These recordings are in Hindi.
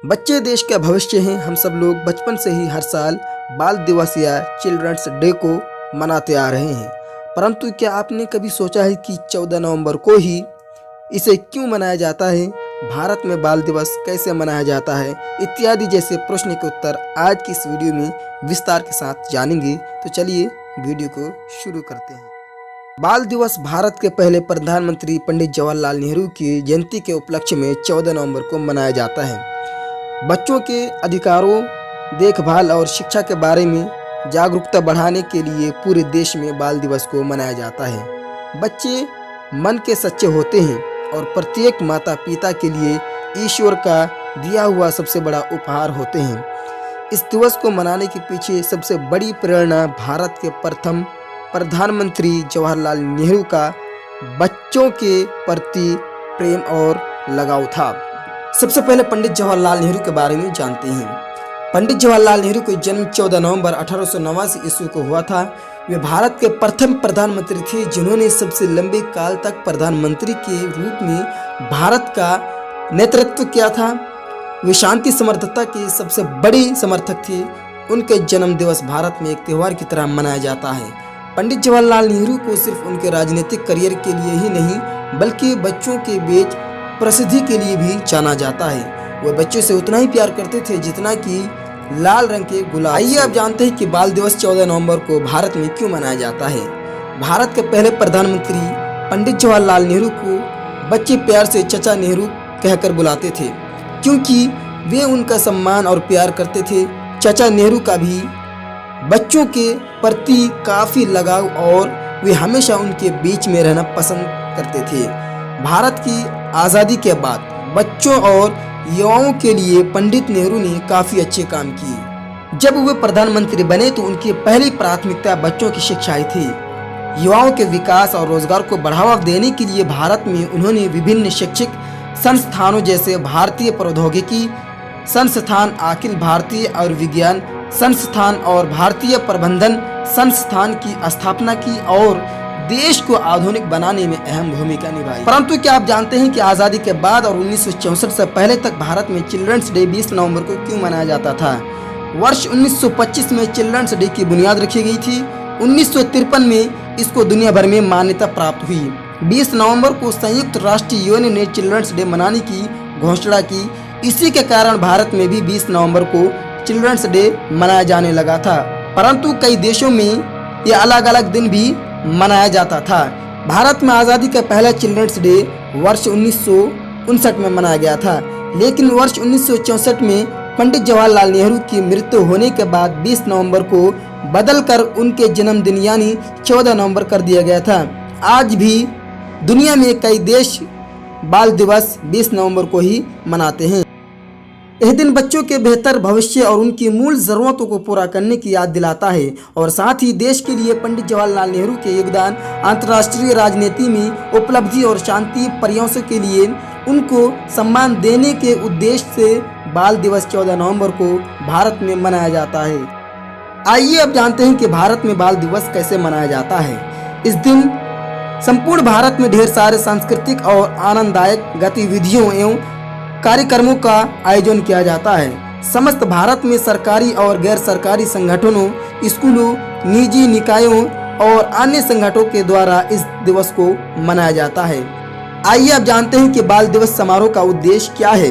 बच्चे देश का भविष्य हैं। हम सब लोग बचपन से ही हर साल बाल दिवस या चिल्ड्रंस डे को मनाते आ रहे हैं, परंतु क्या आपने कभी सोचा है कि 14 नवंबर को ही इसे क्यों मनाया जाता है, भारत में बाल दिवस कैसे मनाया जाता है, इत्यादि जैसे प्रश्न के उत्तर आज की इस वीडियो में विस्तार के साथ जानेंगे। तो चलिए वीडियो को शुरू करते हैं। बाल दिवस भारत के पहले प्रधानमंत्री पंडित जवाहरलाल नेहरू की जयंती के उपलक्ष्य में 14 नवंबर को मनाया जाता है। बच्चों के अधिकारों, देखभाल और शिक्षा के बारे में जागरूकता बढ़ाने के लिए पूरे देश में बाल दिवस को मनाया जाता है। बच्चे मन के सच्चे होते हैं और प्रत्येक माता पिता के लिए ईश्वर का दिया हुआ सबसे बड़ा उपहार होते हैं। इस दिवस को मनाने के पीछे सबसे बड़ी प्रेरणा भारत के प्रथम प्रधानमंत्री जवाहरलाल नेहरू का बच्चों के प्रति प्रेम और लगाव था। सबसे पहले पंडित जवाहरलाल नेहरू के बारे में जानते हैं। पंडित जवाहरलाल नेहरू का जन्म 14 नवंबर 1889 ईस्वी को हुआ था। वे भारत के प्रथम प्रधानमंत्री थे जिन्होंने सबसे लंबे काल तक प्रधानमंत्री के रूप में भारत का नेतृत्व किया था। वे शांति समर्थता के सबसे बड़े समर्थक थे। उनके जन्म दिवस भारत में एक त्यौहार की तरह मनाया जाता है। पंडित जवाहरलाल नेहरू को सिर्फ उनके राजनीतिक करियर के लिए ही नहीं बल्कि बच्चों के बीच प्रसिद्धि के लिए भी जाना जाता है। वे बच्चों से उतना ही प्यार करते थे जितना कि लाल रंग के गुलाब। आइए आप जानते हैं कि बाल दिवस 14 नवंबर को भारत में क्यों मनाया जाता है। भारत के पहले प्रधानमंत्री पंडित जवाहरलाल नेहरू को बच्चे प्यार से चचा नेहरू कहकर बुलाते थे क्योंकि वे उनका सम्मान और प्यार करते थे। चचा नेहरू का भी बच्चों के प्रति काफी लगाव और वे हमेशा उनके बीच में रहना पसंद करते थे। भारत की आज़ादी के बाद बच्चों और युवाओं के लिए पंडित नेहरू ने काफी अच्छे काम किए। जब वे प्रधानमंत्री बने तो उनकी पहली प्राथमिकता बच्चों की शिक्षा ही थी। युवाओं के विकास और रोजगार को बढ़ावा देने के लिए भारत में उन्होंने विभिन्न शैक्षिक संस्थानों जैसे भारतीय प्रौद्योगिकी संस्थान, अखिल भारतीय आयुर्विज्ञान संस्थान और भारतीय प्रबंधन संस्थान की स्थापना की और देश को आधुनिक बनाने में अहम भूमिका निभाई। परंतु क्या आप जानते हैं कि आज़ादी के बाद और 1964 से पहले तक भारत में चिल्ड्रंस डे 20 नवंबर को क्यों मनाया जाता था। वर्ष 1925 में चिल्ड्रंस डे की बुनियाद रखी गई थी। 1953 में इसको दुनिया भर में मान्यता प्राप्त हुई। 20 नवंबर को संयुक्त राष्ट्र यूएन ने चिल्ड्रंस डे मनाने की घोषणा की। इसी के कारण भारत में भी 20 नवंबर को चिल्ड्रंस डे मनाया जाने लगा था, परंतु कई देशों में ये अलग अलग दिन भी मनाया जाता था। भारत में आज़ादी का पहला चिल्ड्रंस डे वर्ष 1959 में मनाया गया था, लेकिन वर्ष 1964 में पंडित जवाहरलाल नेहरू की मृत्यु होने के बाद 20 नवंबर को बदलकर उनके जन्मदिन यानी 14 नवंबर कर दिया गया था। आज भी दुनिया में कई देश बाल दिवस 20 नवंबर को ही मनाते हैं। यह दिन बच्चों के बेहतर भविष्य और उनकी मूल ज़रूरतों को पूरा करने की याद दिलाता है और साथ ही देश के लिए पंडित जवाहरलाल नेहरू के योगदान, अंतर्राष्ट्रीय राजनीति में उपलब्धि और शांति प्रयासों के लिए उनको सम्मान देने के उद्देश्य से बाल दिवस 14 नवंबर को भारत में मनाया जाता है। आइए अब जानते हैं कि भारत में बाल दिवस कैसे मनाया जाता है। इस दिन संपूर्ण भारत में ढेर सारे सांस्कृतिक और आनंददायक गतिविधियों एवं कार्यक्रमों का आयोजन किया जाता है। समस्त भारत में सरकारी और गैर सरकारी संगठनों, स्कूलों, निजी निकायों और अन्य संगठनों के द्वारा इस दिवस को मनाया जाता है। आइए आप जानते हैं कि बाल दिवस समारोह का उद्देश्य क्या है।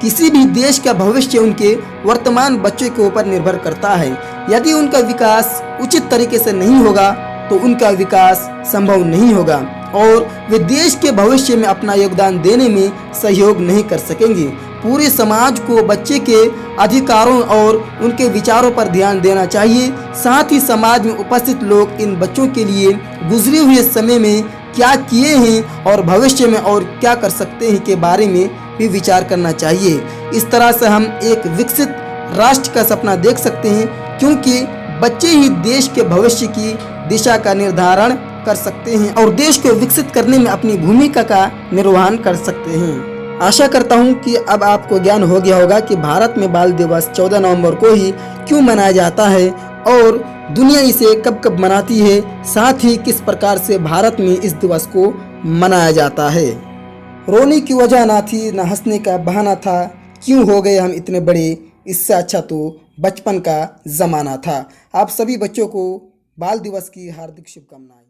किसी भी देश का भविष्य उनके वर्तमान बच्चों के ऊपर निर्भर करता है। यदि उनका विकास उचित तरीके से नहीं होगा तो उनका विकास संभव नहीं होगा और वे देश के भविष्य में अपना योगदान देने में सहयोग नहीं कर सकेंगे। पूरे समाज को बच्चे के अधिकारों और उनके विचारों पर ध्यान देना चाहिए। साथ ही समाज में उपस्थित लोग इन बच्चों के लिए गुजरे हुए समय में क्या किए हैं और भविष्य में और क्या कर सकते हैं के बारे में भी विचार करना चाहिए। इस तरह से हम एक विकसित राष्ट्र का सपना देख सकते हैं, क्योंकि बच्चे ही देश के भविष्य की दिशा का निर्धारण कर सकते हैं और देश को विकसित करने में अपनी भूमिका का निर्वहन कर सकते हैं। आशा करता हूं कि अब आपको ज्ञान हो गया होगा कि भारत में बाल दिवस 14 नवंबर को ही क्यों मनाया जाता है और दुनिया इसे कब कब मनाती है, साथ ही किस प्रकार से भारत में इस दिवस को मनाया जाता है। रोने की वजह ना थी, न हंसने का बहाना था, क्यों हो गए हम इतने बड़े, इससे अच्छा तो बचपन का ज़माना था। आप सभी बच्चों को बाल दिवस की हार्दिक शुभकामनाएं।